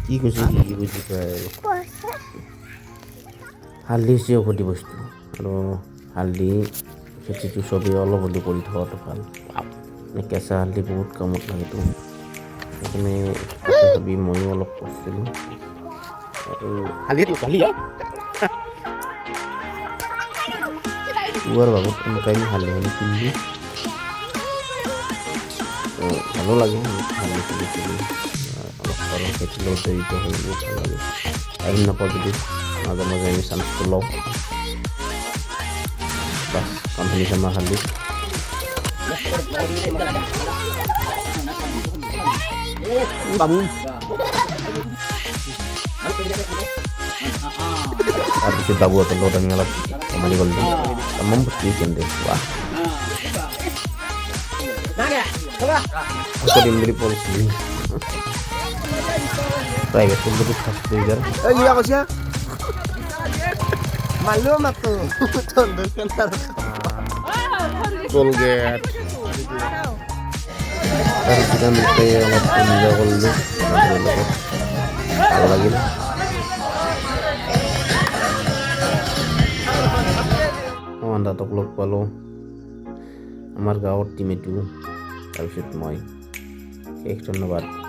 কি কৈছে কি বুজি পায় হালধি হৈছে ঔষধি বস্তু আৰু হালধি খেতিটো চবেই অলপ হ'লেও কৰি থোৱাটো ভাল কেঁচা হালধি বহুত কামত লাগেতো সেইকাৰণে তাকে ভাবি ময়ো অলপ কৰিছিলোঁ আৰু হালধিটো খালি পুৱাৰ ভাগত এনেকুৱাই হালধিখিনি কিনিলোঁ ভালো লাগে হালধি কিনিছিলোঁ অলপ ঘৰৰ খেতিৰ লগত জড়িত হৈ বহুত ভাল লাগে টাইম নাপাওঁ যদি মাজে মাজে আমি চান্সটো লওঁ বাছ কামখিনি আমাৰ হালধি তাৰপিছত বাবুহঁতৰ লগত আমি অলপ কমালি গ'লোঁ তামাম বস্তু কেন্দ্ৰে wah aku diam dari polisi private pun betul pasti kan iya kok sih malu sama tuh tonton Colgate harus kita minta alat penjaga dulu kalau lagi anda tak lupa palo আমার গাঁৱৰ টিমেটো তাৰপিছত মই শেষ ধন্যবাদ